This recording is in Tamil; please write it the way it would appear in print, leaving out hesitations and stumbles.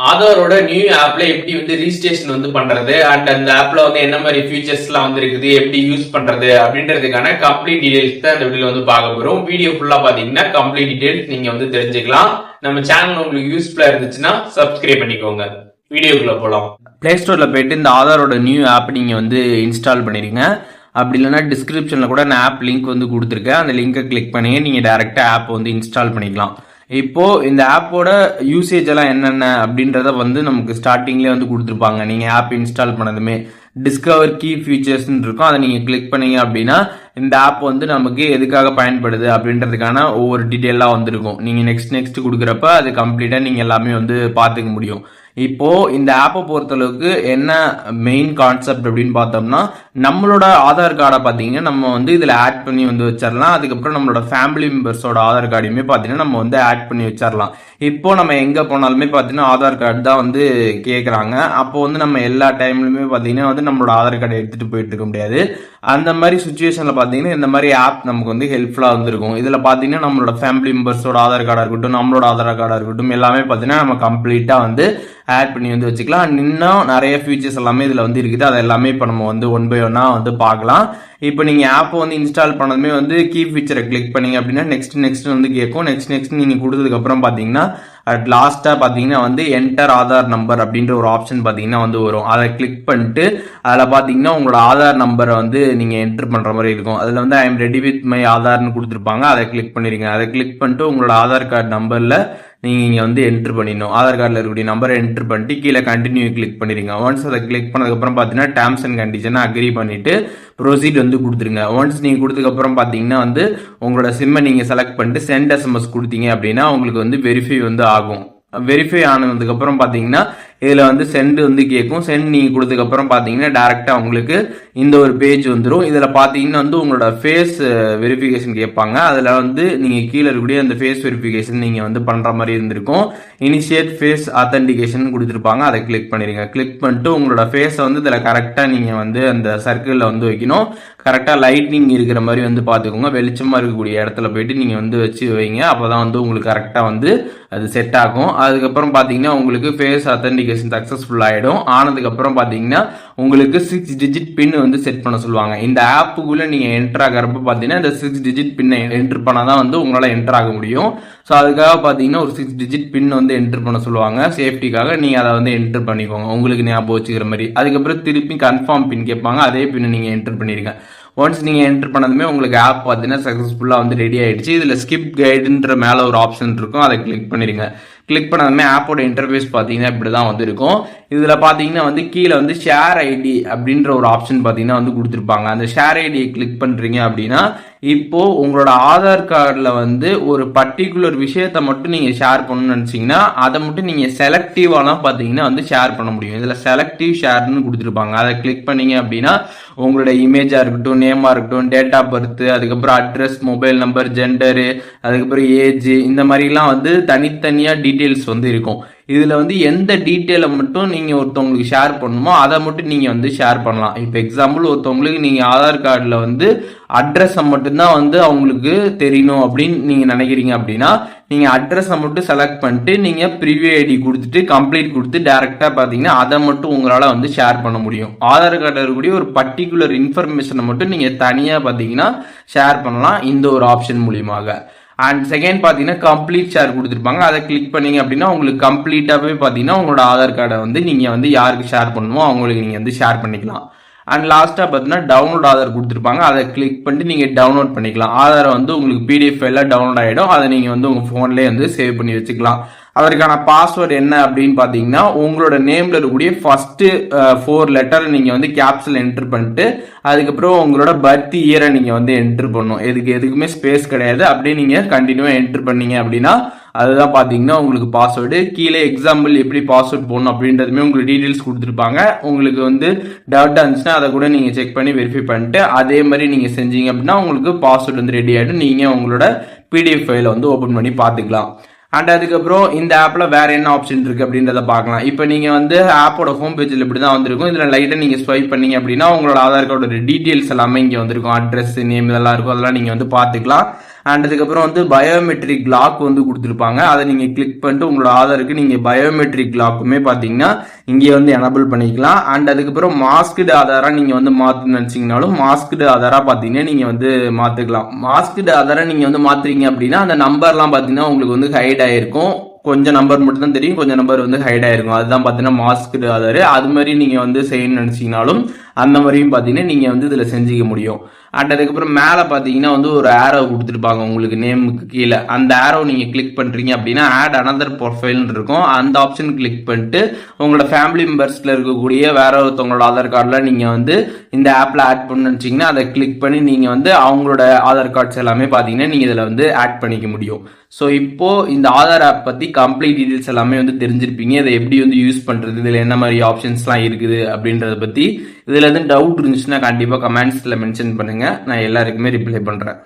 ஆதாரோட நியூ ஆப்ல எப்படி வந்து ரிஜிஸ்ட்ரேஷன் வந்து பண்றது அண்ட் அந்த ஆப்ல வந்து என்ன மாதிரி ஃபீச்சர்ஸ் எல்லாம் வந்து இருக்குது, எப்படி யூஸ் பண்றது அப்படின்றதுக்கான கம்ப்ளீட் டீடைல்ஸ் தான் இந்த வீடியோல வந்து பார்க்க போறோம். வீடியோ ஃபுல்லா பாத்தீங்கன்னா கம்ப்ளீட் டீடைல்ஸ் நீங்க வந்து தெரிஞ்சுக்கலாம். நம்ம சேனல் உங்களுக்கு யூஸ்ஃபுல்லா இருந்துச்சுன்னா சப்ஸ்கிரைப் பண்ணிக்கோங்க. வீடியோக்குள்ள போலாம். பிளே ஸ்டோர்ல போயிட்டு இந்த ஆதாரோட நியூ ஆப் நீங்க வந்து இன்ஸ்டால் பண்ணிருங்க. அப்படி இல்லைன்னா டிஸ்கிரிப்ஷன்ல கூட நான் ஆப் லிங்க் வந்து கொடுத்துருக்கேன். அந்த லிங்கை கிளிக் பண்ணி நீங்க டைரக்டா ஆப் வந்து இன்ஸ்டால் பண்ணிக்கலாம். இப்போ இந்த ஆப்போட யூசேஜ் எல்லாம் என்னென்ன அப்படின்றத வந்து நமக்கு ஸ்டார்டிங்லேயே வந்து கொடுத்துருப்பாங்க. நீங்க ஆப் இன்ஸ்டால் பண்ணதுமே டிஸ்கவர் கீ ஃபீச்சர்ஸ்ன்னு இருக்கும். அதை நீங்க கிளிக் பண்ணீங்க அப்படின்னா இந்த ஆப் வந்து நமக்கு எதுக்காக பயன்படுது அப்படின்றதுக்கான ஒவ்வொரு டீட்டெயிலாக வந்துருக்கும். நீங்க நெக்ஸ்ட் கொடுக்குறப்ப அது கம்ப்ளீட்டா நீங்க எல்லாமே வந்து பார்த்துக்க முடியும். இப்போ இந்த ஆப்பை பொறுத்தளவுக்கு என்ன மெயின் கான்செப்ட் அப்படின்னு பார்த்தோம்னா, நம்மளோட ஆதார் கார்டை பார்த்தீங்கன்னா நம்ம வந்து இதில் ஆட் பண்ணி வந்து வச்சிடலாம். அதுக்கப்புறம் நம்மளோட ஃபேமிலி மெம்பர்ஸோட ஆதார் கார்டையுமே பார்த்தீங்கன்னா நம்ம வந்து ஆட் பண்ணி வச்சிடலாம். இப்போ நம்ம எங்கே போனாலுமே பார்த்தீங்கன்னா ஆதார் கார்டு தான் வந்து கேட்குறாங்க. அப்போ வந்து நம்ம எல்லா டைம்லையுமே பார்த்தீங்கன்னா வந்து நம்மளோட ஆதார் கார்டை எடுத்துகிட்டு போயிட்டு இருக்க முடியாது. அந்த மாதிரி சுச்சுவேஷனில் பார்த்தீங்கன்னா இந்த மாதிரி ஆப் நமக்கு வந்து ஹெல்ப்ஃபுல்லாக வந்துருக்கும். இதில் பார்த்தீங்கன்னா நம்மளோட ஃபேமிலி மெம்பர்ஸோட ஆதார் கார்டாக இருக்கட்டும், நம்மளோட ஆதார் கார்டாக இருக்கட்டும், எல்லாமே பார்த்தீங்கன்னா நம்ம கம்ப்ளீட்டாக வந்து ஆட் பண்ணி வந்து வச்சுக்கலாம். இன்னும் நிறைய ஃபீச்சர்ஸ் எல்லாமே இதில் வந்து இருக்குது. அதை எல்லாமே இப்போ நம்ம வந்து ஒன் பை ஒன்னாக வந்து பார்க்கலாம். இப்போ நீங்கள் ஆப்பை வந்து இன்ஸ்டால் பண்ணதுமே வந்து கீ ஃபீச்சரை கிளிக் பண்ணீங்க அப்படின்னா நெக்ஸ்ட் வந்து கேட்கும். நெக்ஸ்ட் நீங்கள் கொடுத்ததுக்கப்புறம் பார்த்தீங்கன்னா லாஸ்ட்டாக பார்த்தீங்கன்னா வந்து என்டர் ஆதார் நம்பர் அப்படின்ற ஒரு ஆப்ஷன் பார்த்தீங்கன்னா வந்து வரும். அதை கிளிக் பண்ணிட்டு அதில் பார்த்தீங்கன்னா உங்களோட ஆதார் நம்பரை வந்து நீங்கள் என்டர் பண்ணுற மாதிரி இருக்கும். அதில் வந்து I am ready with my ஆதார்னு கொடுத்துருப்பாங்க. அதை கிளிக் பண்ணிடுங்க. அதை கிளிக் பண்ணிட்டு உங்களோட ஆதார் கார்டு நம்பரில் நீங்கள் இங்கே வந்து என்ட்ரு பண்ணிடணும். ஆதார் கார்டில் இருக்கக்கூடிய நம்பரை என்ட்ரு பண்ணிட்டு கீழே கண்டினியூ கிளிக் பண்ணிடுங்க. ஒன்ஸ் அதை கிளிக் பண்ணதுக்கப்புறம் பார்த்தீங்கன்னா டேர்ம்ஸ் அண்ட் கண்டிஷனை அக்ரி பண்ணிவிட்டு ப்ரொசீட் வந்து கொடுத்துருங்க. ஒன்ஸ் நீங்கள் கொடுத்ததுக்கப்புறம் பார்த்தீங்கன்னா வந்து உங்களோட சிம்மை நீங்கள் செலக்ட் பண்ணிட்டு சென்ட் எஸ்எம்எஸ் கொடுத்தீங்க அப்படின்னா உங்களுக்கு வந்து வெரிஃபை வந்து ஆகும். வெரிஃபை ஆனதுக்கப்புறம் பார்த்தீங்கன்னா இதில் வந்து சென்ட் வந்து கேட்கும். சென்ட் நீங்கள் கொடுத்ததுக்கப்புறம் பார்த்தீங்கன்னா டேரெக்டாக உங்களுக்கு இந்த ஒரு பேஜ் வந்துடும். இதில் பார்த்தீங்கன்னா வந்து உங்களோட ஃபேஸ் வெரிஃபிகேஷன் கேட்பாங்க. அதில் வந்து நீங்கள் கீழே இருக்கக்கூடிய அந்த ஃபேஸ் வெரிஃபிகேஷன் நீங்கள் வந்து பண்ணுற மாதிரி இருந்திருக்கும். இனிஷியேட் ஃபேஸ் ஆத்தென்டிகேஷன் கொடுத்துருப்பாங்க. அதை கிளிக் பண்ணிடுங்க. கிளிக் பண்ணிட்டு உங்களோட ஃபேஸை வந்து இதில் கரெக்டாக நீங்கள் வந்து அந்த சர்க்கிளில் வந்து வைக்கணும். கரெக்டாக லைட்னிங் இருக்கிற மாதிரி வந்து பார்த்துக்கோங்க. வெளிச்சமாக இருக்கக்கூடிய இடத்துல போயிட்டு நீங்கள் வந்து வச்சு வைங்க. அப்போ தான் வந்து உங்களுக்கு கரெக்டாக வந்து அது செட் ஆகும். அதுக்கப்புறம் பார்த்தீங்கன்னா உங்களுக்கு ஃபேஸ் ஆத்தென்டிகேஷன் சக்ஸஸ்ஃபுல் ஆகிடும். ஆனதுக்கப்புறம் பார்த்தீங்கன்னா உங்களுக்கு 6 டிஜிட் பின் வந்து செட் பண்ண சொல்லுவாங்க. இந்த ஆப்புக்குள்ளே நீங்கள் என்டர் ஆகிறப்ப பார்த்தீங்கன்னா இந்த 6 டிஜிட் பின்னை என்டர் பண்ணால் தான் வந்து உங்களால் என்டர் ஆக முடியும். ஸோ அதுக்காக பார்த்தீங்கன்னா ஒரு 6 டிஜிட் பின் வந்து என்டர் பண்ண சொல்லுவாங்க. சேஃப்டிக்காக நீங்கள் அதை வந்து என்டர் பண்ணிக்கோங்க உங்களுக்கு ஞாபகம் வச்சுக்கிற மாதிரி. அதுக்கப்புறம் திருப்பி கன்ஃபார்ம் பின் கேட்பாங்க. அதே பின்னை நீங்கள் என்டர் பண்ணிடுங்க. ஒன்ஸ் நீங்கள் என்டர் பண்ணதுமே உங்களுக்கு ஆப் பார்த்தீங்கன்னா சக்ஸஸ்ஃபுல்லாக வந்து ரெடி ஆகிடுச்சு. இதில் ஸ்கிப் கைடுன்ற மேலே ஒரு ஆப்ஷன் இருக்கும். அதை கிளிக் பண்ணிடுங்க. கிளிக் பண்ணதுமே ஆப்போட இன்டர்ஃபேஸ் பார்த்தீங்கன்னா இப்படி தான் வந்து இருக்கும். இதில் பார்த்தீங்கன்னா வந்து கீழே வந்து ஷேர் ஐடி அப்படின்ற ஒரு ஆப்ஷன் பார்த்தீங்கன்னா வந்து கொடுத்துருப்பாங்க. அந்த ஷேர் ஐடியை கிளிக் பண்ணுறீங்க அப்படின்னா இப்போ உங்களோட ஆதார் கார்டில் வந்து ஒரு பர்டிகுலர் விஷயத்தை மட்டும் நீங்கள் ஷேர் பண்ணணும்னு நினச்சிங்கன்னா அதை மட்டும் நீங்கள் செலக்டிவாலாம் பார்த்தீங்கன்னா வந்து ஷேர் பண்ண முடியும். இதில் செலக்டிவ் ஷேர்னு கொடுத்துருப்பாங்க. அதை கிளிக் பண்ணீங்க அப்படின்னா உங்களோட இமேஜாக இருக்கட்டும், நேமாக இருக்கட்டும், டேட் ஆஃப் பர்த், அதுக்கப்புறம் அட்ரஸ், மொபைல் நம்பர், ஜெண்டரு, அதுக்கப்புறம் ஏஜ், இந்த மாதிரிலாம் வந்து தனித்தனியாக டீட்டெயில்ஸ் வந்து இருக்கும். இதில் வந்து எந்த டீட்டெயிலை மட்டும் நீங்கள் ஒருத்தவங்களுக்கு ஷேர் பண்ணணுமோ அதை மட்டும் நீங்கள் வந்து ஷேர் பண்ணலாம். இப்போ எக்ஸாம்பிள் ஒருத்தவங்களுக்கு நீங்கள் ஆதார் கார்டில் வந்து அட்ரஸை மட்டும்தான் வந்து அவங்களுக்கு தெரியணும் அப்படின்னு நீங்கள் நினைக்கிறீங்க அப்படின்னா நீங்கள் அட்ரஸை மட்டும் செலக்ட் பண்ணிட்டு நீங்கள் ப்ரிவியூ ஐடி கொடுத்துட்டு கம்ப்ளீட் கொடுத்து டேரெக்டாக பார்த்தீங்கன்னா அதை மட்டும் உங்களால் வந்து ஷேர் பண்ண முடியும். ஆதார் கார்டில் இருக்கக்கூடிய ஒரு பர்டிகுலர் இன்ஃபர்மேஷனை மட்டும் நீங்கள் தனியாக பார்த்தீங்கன்னா ஷேர் பண்ணலாம் இந்த ஒரு ஆப்ஷன் மூலியமாக. அண்ட் செகண்ட் பார்த்தீங்கன்னா கம்ப்ளீட் ஷேர் கொடுத்துருப்பாங்க. அதை கிளிக் பண்ணீங்க அப்படின்னா உங்களுக்கு கம்ப்ளீட்டாகவே பார்த்தீங்கன்னா உங்களோட ஆதார் கார்டை வந்து நீங்கள் வந்து யாருக்கு ஷேர் பண்ணணுமோ அவங்களுக்கு நீங்கள் வந்து ஷேர் பண்ணிக்கலாம். அண்ட் லாஸ்ட்டாக பார்த்தீங்கன்னா டவுன்லோட் ஆதார் கொடுத்துருப்பாங்க. அதை கிளிக் பண்ணிட்டு நீங்கள் டவுன்லோட் பண்ணிக்கலாம். ஆதாரை வந்து உங்களுக்கு பிடிஎஃப் ஃபைலாக டவுன்லோட் ஆகிடும். அதை நீங்கள் வந்து உங்கள் ஃபோன்லேயே வந்து சேவ் பண்ணி வச்சுக்கலாம். அதற்கான பாஸ்வேர்டு என்ன அப்படின்னு பார்த்தீங்கன்னா உங்களோட நேமில் இருக்கக்கூடிய ஃபர்ஸ்ட் 4 லெட்டர் நீங்கள் வந்து கேப்ஸில் என்டர் பண்ணிட்டு அதுக்கப்புறம் உங்களோட பர்த் இயரை நீங்கள் வந்து என்டர் பண்ணணும். எதுக்குமே ஸ்பேஸ் கிடையாது. அப்படியே நீங்கள் கண்டினியூவாக என்டர் பண்ணீங்க அப்படின்னா அதுதான் பார்த்தீங்கன்னா உங்களுக்கு பாஸ்வேர்டு. கீழே எக்ஸாம்பிள் எப்படி பாஸ்வேர்ட் போடணும் அப்படின்றதுமே உங்களுக்கு டீட்டெயில்ஸ் கொடுத்துருப்பாங்க. உங்களுக்கு வந்து டவுட்டாக இருந்துச்சுன்னா அதை கூட நீங்கள் செக் பண்ணி வெரிஃபை பண்ணிட்டு அதே மாதிரி நீங்கள் செஞ்சீங்க அப்படின்னா உங்களுக்கு பாஸ்வேர்டு வந்து ரெடி ஆகிடும். நீங்கள் உங்களோட பிடிஎஃப் ஃபைலை வந்து ஓப்பன் பண்ணி பார்த்துக்கலாம். அண்ட் அதுக்கப்புறம் இந்த ஆப்பில் வேற என்ன ஆப்ஷன் இருக்குது அப்படின்றத பார்க்கலாம். இப்போ நீங்கள் வந்து ஆப்போட ஹோம் பேஜில் இப்படி தான் வந்திருக்கும். இதில் லைட்டாக நீங்கள் ஸ்வைப் பண்ணீங்க அப்படின்னா உங்களோட ஆதார் கார்டோட டீட்டெயில்ஸ் எல்லாமே இங்கே வந்திருக்கும். அட்ரஸ், நேம் இதெல்லாம் இருக்கும். அதெல்லாம் நீங்கள் வந்து பார்த்துக்கலாம். அண்ட் அதுக்கப்புறம் வந்து பயோமெட்ரிக் லாக் வந்து கொடுத்துருப்பாங்க. அதை நீங்க கிளிக் பண்ணிட்டு உங்களோட ஆதாருக்கு நீங்க பயோமெட்ரிக் லாக்குமே பாத்தீங்கன்னா இங்கே வந்து எனபிள் பண்ணிக்கலாம். அண்ட் அதுக்கப்புறம் மாஸ்க்டு ஆதாரா நீங்க வந்து மாத்தணும்னு நினைச்சீங்கனாலும் மாஸ்க்டு ஆதாரா பாத்தீங்கன்னா நீங்க வந்து மாத்திக்கலாம். மாஸ்க்டு ஆதாரா நீங்க வந்து மாத்துறீங்க அப்படின்னா அந்த நம்பர்லாம் பாத்தீங்கன்னா உங்களுக்கு வந்து ஹைட் ஆயிருக்கும். கொஞ்சம் நம்பர் மட்டும் தான் தெரியும், கொஞ்சம் நம்பர் வந்து ஹைட் ஆயிருக்கும். அதுதான் பாத்தீங்கன்னா மாஸ்க்டு ஆதார். அது மாதிரி நீங்க வந்து செய்யணும்னு நினைச்சீங்கனாலும் அந்த மாதிரியும் பாத்தீங்கன்னா நீங்க வந்து இதுல செஞ்சுக்க முடியும். அண்ட் அதுக்கப்புறம் மேல பாத்தீங்கன்னா வந்து ஒரு ஆரோ கொடுத்துருப்பாங்க உங்களுக்கு நேமுக்கு கீழே. அந்த ஆரோ நீங்க கிளிக் பண்றீங்க அப்படின்னா ஆட் அனதர் ப்ரொஃபைல் இருக்கும். அந்த ஆப்ஷன் கிளிக் பண்ணிட்டு உங்களோட ஃபேமிலி மெம்பர்ஸ்ல இருக்கக்கூடிய வேற ஒருத்தவங்களோட ஆதார் கார்டில் நீங்க வந்து இந்த ஆப்ல ஆட் பண்ணு நினைச்சீங்கன்னா அதை கிளிக் பண்ணி நீங்க வந்து அவங்களோட ஆதார் கார்ட்ஸ் எல்லாமே பாத்தீங்கன்னா நீங்க இதுல வந்து ஆட் பண்ணிக்க முடியும். ஸோ இப்போ இந்த ஆதார் ஆப் பத்தி கம்ப்ளீட் டீடைல்ஸ் எல்லாமே வந்து தெரிஞ்சிருப்பீங்க. இதை எப்படி வந்து யூஸ் பண்றது, இதுல என்ன மாதிரி ஆப்ஷன்ஸ்லாம் இருக்குது அப்படின்றத பத்தி. இதுல எதுவும் டவுட் இருந்துச்சுன்னா கண்டிப்பா கமெண்ட்ஸ்ல மென்ஷன் பண்ணுங்க, நான் எல்லாருக்குமே ரிப்ளை பண்றேன்.